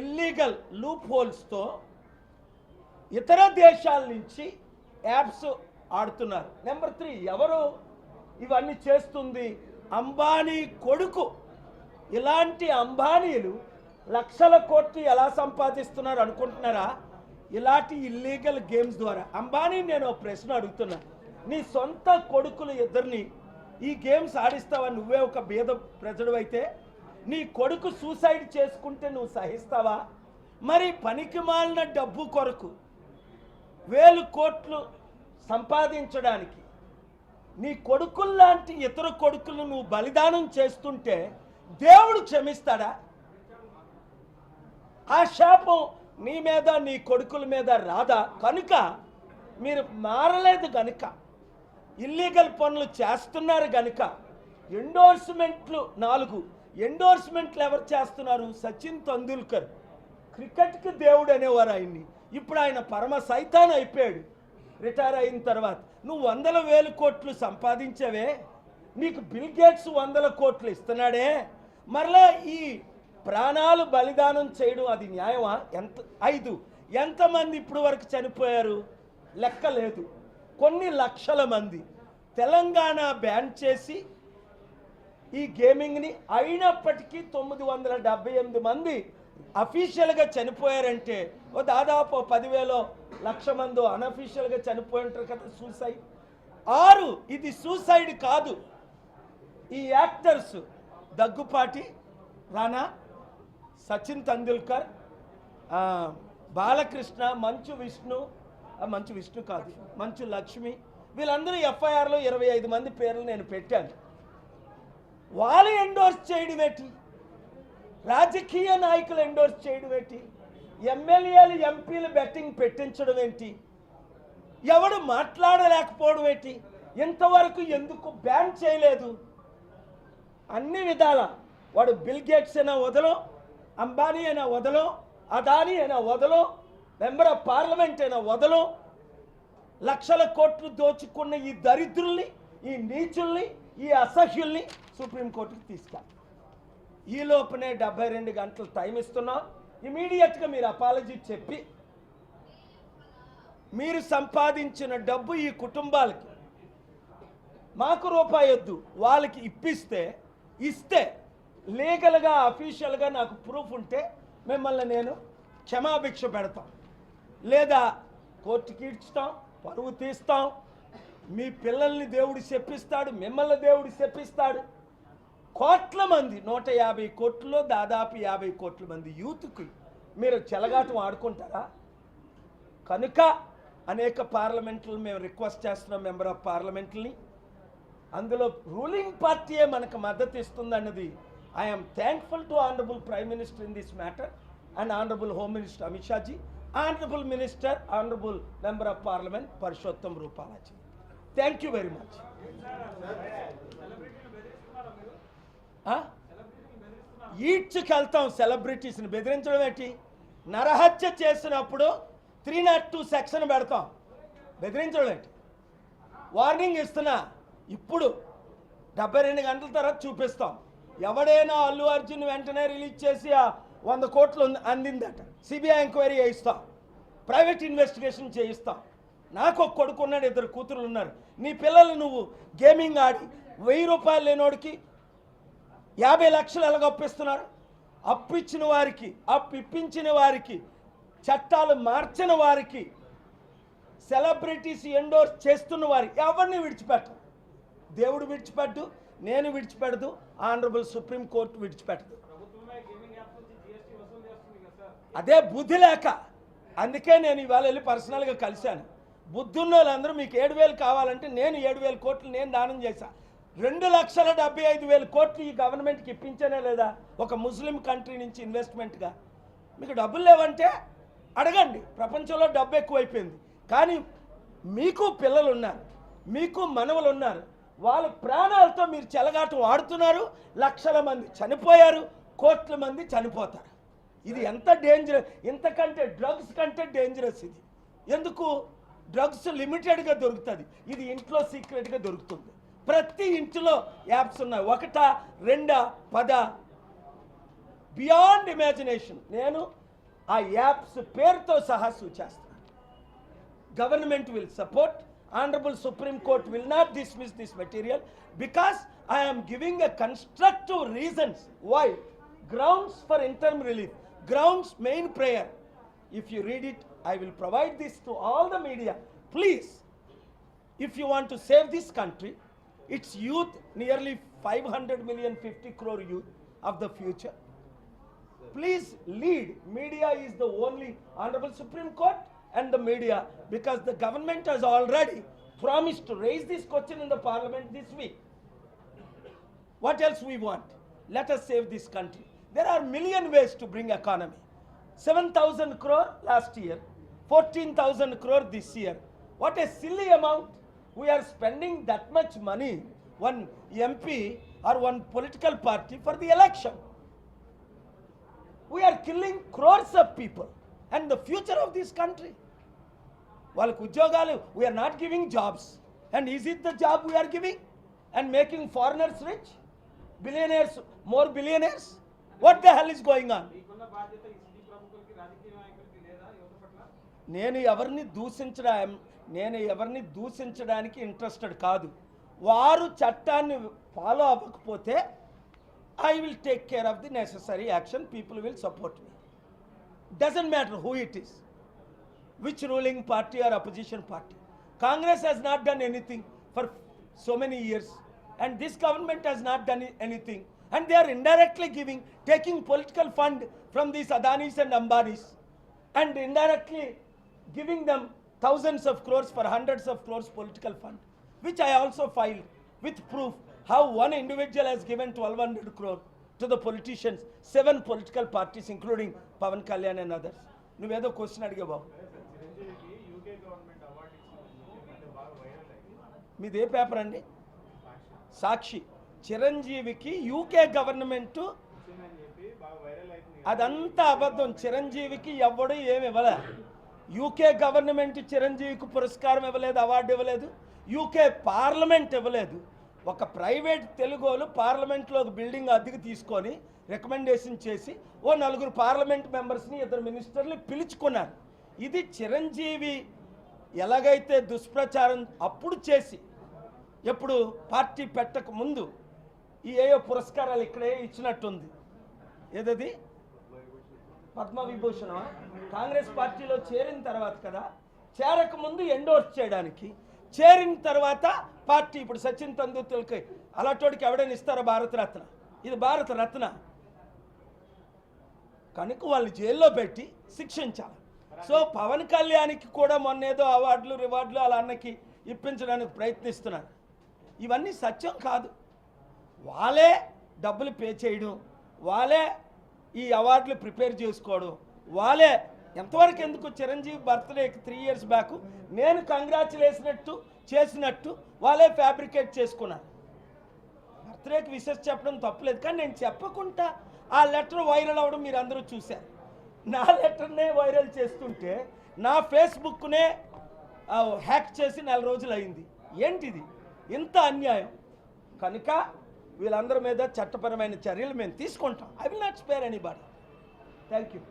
Illegal loop హోల్స్తో ఇతర దేశాల నుంచి యాప్స్ ఆడుతున్నారు. నెంబర్ 3, ఎవరు ఇవన్నీ చేస్తుంది? అంబానీ కొడుకు. ఇలాంటి అంబానీలు లక్షల కోట్లు ఎలా సంపాదిస్తున్నారు అనుకుంటున్నారా? ఇలాంటి ఇల్లీగల్ గేమ్స్ ద్వారా. అంబానీ, నేను ప్రశ్న అడుగుతున్నా, నీ సొంత కొడుకులు ఇద్దరిని ఈ గేమ్స్ ఆడిస్తావా? నువ్వే ఒక బీద ప్రజడు అయితే నీ కొడుకు సూసైడ్ చేసుకుంటే నువ్వు సహిస్తావా? మరి పనికి మాలిన డబ్బు కొరకు 1000 కోట్లు సంపాదించడానికి నీ కొడుకుల్లాంటి ఇతర కొడుకులను నువ్వు బలిదానం చేస్తుంటే దేవుడు క్షమిస్తాడా? ఆ శాపం నీ మీద నీ కొడుకుల మీద రాదా? కనుక మీరు మారలేదు గనుక, ఇల్లీగల్ పనులు చేస్తున్నారు గనుక ఎండోర్స్మెంట్లు 4 ఎండోర్స్మెంట్లు ఎవరు చేస్తున్నారు? సచిన్ తెందూల్కర్, క్రికెట్కి దేవుడు అనేవారు ఆయన్ని. ఇప్పుడు ఆయన పరమ సైతాన్ అయిపోయాడు రిటైర్ అయిన తర్వాత. నువ్వు 100,000 కోట్లు సంపాదించవే, నీకు బిల్ గేట్స్ 100 కోట్లు ఇస్తున్నాడే, మరలా ఈ ప్రాణాలు బలిదానం చేయడం అది న్యాయమా? 5 ఎంతమంది ఇప్పుడు వరకు చనిపోయారు? లెక్క లేదు, కొన్ని లక్షల మంది. తెలంగాణ బ్యాన్ చేసి ఈ గేమింగ్ని, అయినప్పటికీ 978 మంది అఫీషియల్గా చనిపోయారంటే దాదాపు 10,000 లక్ష మంది అన్అఫీషియల్గా చనిపోయి ఉంటారు కదా సూసైడ్. 6 ఇది సూసైడ్ కాదు. ఈ యాక్టర్స్ దగ్గుపాటి రానా, సచిన్ తెందూల్కర్, బాలకృష్ణ, మంచు విష్ణు కాదు, మంచు లక్ష్మి, వీళ్ళందరూ ఎఫ్ఐఆర్లో 25 మంది పేర్లు నేను పెట్టాను. వాళ్ళు ఎండోర్స్ చేయడం ఏంటి? రాజకీయ నాయకులు ఎండోర్స్ చేయడం ఏంటి? ఎమ్మెల్యేలు ఎంపీలు బెట్టింగ్ పెట్టించడం ఏంటి? ఎవడు మాట్లాడలేకపోవడం ఏంటి? ఇంతవరకు ఎందుకు బ్యాన్ చేయలేదు? అన్ని విధాల వాడు బిల్ గేట్స్ అయినా వదలో, అంబానీ అయినా వదలో, అదానీ అయినా వదలో, మెంబర్ ఆఫ్ పార్లమెంట్ అయినా వదలో, లక్షల కోట్లు దోచుకున్న ఈ దరిద్రుల్ని, ఈ నీచుల్ని, ఈ అసహ్యుల్ని సుప్రీంకోర్టుకి తీసుకెళ్ళాలి. ఈ లోపునే 72 గంటలు టైం ఇస్తున్నాం. ఇమీడియట్గా మీరు అపాలజీ చెప్పి మీరు సంపాదించిన డబ్బు ఈ కుటుంబాలకి, మాకు రూపాయి వద్దు, వాళ్ళకి ఇస్తే లీగల్గా అఫీషియల్గా నాకు ప్రూఫ్ ఉంటే మిమ్మల్ని నేను క్షమాభిక్ష పెడతాం, లేదా కోర్టుకి ఇడ్చుతాం, పరువు తీస్తాం. మీ పిల్లల్ని దేవుడు శపిస్తాడు, మిమ్మల్ని దేవుడు శపిస్తాడు. కోట్ల మంది, 150 కోట్లలో దాదాపు 50 కోట్ల మంది యూత్కి మీరు చెలగాటం ఆడుకుంటారా? కనుక అనేక పార్లమెంట్లు మేము రిక్వెస్ట్ చేస్తున్నాం, మెంబర్ ఆఫ్ పార్లమెంట్ని. అందులో రూలింగ్ పార్టీయే మనకు మద్దతు ఇస్తుందన్నది. I'm thankful to honourable prime minister in this matter and honourable home minister Amit షాజీ, honourable minister, honourable member of parliament Purushottam రూపాలాజీ. Thank you very much. ఈడ్చుకు వెళ్తాం. సెలబ్రిటీస్ని బెదిరించడం ఏంటి? నరహత్య చేసినప్పుడు 302 సెక్షన్ పెడతాం, బెదిరించడం ఏంటి? వార్నింగ్ ఇస్తున్నా. ఇప్పుడు 72 గంటల తర్వాత చూపిస్తాం. ఎవడైనా అల్లు అర్జున్ వెంటనే రిలీజ్ చేసి 100 కోట్లు అందిందట, సిబిఐ ఎంక్వైరీ చేయిస్తాం, ప్రైవేట్ ఇన్వెస్టిగేషన్ చేయిస్తాం. నాకు ఒక కొడుకు ఉన్నాడు, 2 కూతురు ఉన్నారు. నీ పిల్లలు నువ్వు గేమింగ్ ఆడి 1000 రూపాయలు లేనోడికి 50 లక్షలు ఎలాగొప్పిస్తున్నారు? అప్పిచ్చిన వారికి, ఇప్పించిన వారికి, చట్టాలు మార్చిన వారికి, సెలబ్రిటీస్ ఎండోర్స్ చేస్తున్న వారికి ఎవరిని విడిచిపెట్టరు. దేవుడు విడిచిపెట్టు, నేను విడిచిపెడదు, ఆనరబుల్ సుప్రీం కోర్టు విడిచిపెట్టదు. అదే బుద్ధి లేక. అందుకే నేను ఇవాళ వెళ్ళి పర్సనల్గా కలిశాను. బుద్ధున్న వాళ్ళందరూ మీకు 7,000 కావాలంటే నేను 7,000 కోట్లు నేను దానం చేశా. 2,75,000 కోట్లు ఈ గవర్నమెంట్కి ఇప్పించనే లేదా? ఒక ముస్లిం కంట్రీ నుంచి ఇన్వెస్ట్మెంట్గా. మీకు డబ్బులు లేవంటే అడగండి. ప్రపంచంలో డబ్బు ఎక్కువైపోయింది. కానీ మీకు పిల్లలు ఉన్నారు, మీకు మనవలు ఉన్నారు. వాళ్ళ ప్రాణాలతో మీరు చెలగాటం ఆడుతున్నారు. లక్షల మంది చనిపోయారు, కోట్ల మంది చనిపోతారు. ఇది ఎంత డేంజరస్! ఇంతకంటే డ్రగ్స్ కంటే డేంజరస్ ఇది. ఎందుకు? డ్రగ్స్ లిమిటెడ్గా దొరుకుతుంది, ఇది ఇంట్లో సీక్రెట్గా దొరుకుతుంది. ప్రతి ఇంటిలో యాప్స్ ఉన్నాయి. 1, 2, 10 బియాండ్ ఇమాజినేషన్. నేను ఆ యాప్స్ పేరుతో సహా సూచిస్తున్నారు. Government will support. Honorable Supreme Court will not dismiss this material because I am giving a constructive reasons why. Grounds for interim relief, grounds main prayer. If you read it, I will provide this to all the media. Please, if you want to save this country, its youth, nearly 500 million, 50 crore youth of the future, please lead. Media is the only, Honorable Supreme Court and the media, because the government has already promised to raise this question in the parliament this week. What else we want? Let us save this country. There are million ways to bring economy. 7,000 crore last year, 14,000 crore this year. What a silly amount. We are spending that much money, one MP or one political party for the election. We are killing crores of people and the future of this country. వాళ్ళకు ఉద్యోగాలు, we are not giving jobs, and is it the job we are giving and making foreigners rich, billionaires, more billionaires? What the hell is going on? నేను ఎవరిని దూషించడానికి interested కాదు. వారు చట్టాన్ని follow అవ్వకపోతే I will take care of the necessary action. People will support me. Doesn't matter who it is, which ruling party or opposition party. Congress has not done anything for so many years, and this government has not done anything, and they are indirectly taking political fund from these Adanis and Ambanis, and indirectly giving them thousands of crores for hundreds of crores political fund, which I also filed with proof how one individual has given 1,200 crore to the politicians, 7 political parties including Pavan Kalyan and others. నువ్వేదో question అడిగా బాబు. మీదే paper అండి? సాక్షి. చిరంజీవికి UK government, అదంతా అబద్ధం. చిరంజీవికి ఎవడు ఏమి ఇవ్వలే. యూకే గవర్నమెంట్ చిరంజీవికి పురస్కారం ఇవ్వలేదు, అవార్డు ఇవ్వలేదు. యూకే పార్లమెంట్ ఇవ్వలేదు. ఒక ప్రైవేట్ తెలుగోలు పార్లమెంట్లో ఒక బిల్డింగ్ అద్దెకు తీసుకొని రికమెండేషన్ చేసి ఓ 4 పార్లమెంట్ మెంబర్స్ని, 2 మినిస్టర్ని పిలుచుకున్నారు. ఇది చిరంజీవి ఎలాగైతే దుష్ప్రచారం అప్పుడు చేసి, ఎప్పుడు పార్టీ పెట్టక ముందు ఏయో పురస్కారాలు ఇక్కడే ఇచ్చినట్టుంది. ఏదది పద్మవిభూషణమా? కాంగ్రెస్ పార్టీలో చేరిన తర్వాత కదా, చేరక ముందు ఎండోర్స్ చేయడానికి, చేరిన తర్వాత పార్టీ. ఇప్పుడు సచిన్ తెందూల్కర్కి అలాంటికి ఎవడైనా ఇస్తారా భారతరత్న? ఇది భారతరత్న కనుక వాళ్ళు జైల్లో పెట్టి శిక్షించాలి. సో పవన్ కళ్యాణ్కి కూడా మొన్నేదో అవార్డులు రివార్డులు అలా అన్నకి ఇప్పించడానికి ప్రయత్నిస్తున్నారు. ఇవన్నీ సత్యం కాదు. వాళ్ళే డబ్బులు పే చేయడం, వాళ్ళే ఈ అవార్డులు ప్రిపేర్ చేసుకోవడం, వాళ్ళే ఎంతవరకు ఎందుకు చిరంజీవి బర్త్డేకి 3 years బ్యాక్ నేను కంగ్రాచులేసినట్టు చేసినట్టు వాళ్ళే ఫ్యాబ్రికేట్ చేసుకున్నారు. బర్త్డేకి విషెస్ చెప్పడం తప్పులేదు, కానీ నేను చెప్పకుండా ఆ లెటర్ వైరల్ అవ్వడం మీరు అందరూ చూశారు. నా లెటర్నే వైరల్ చేస్తుంటే నా ఫేస్బుక్నే హ్యాక్ చేసి 4 రోజులు అయింది. ఏంటిది? ఇంత అన్యాయం. కనుక వీళ్ళందరి మీద చట్టపరమైన చర్యలు మేము తీసుకుంటాం. I will not spare anybody. Thank you.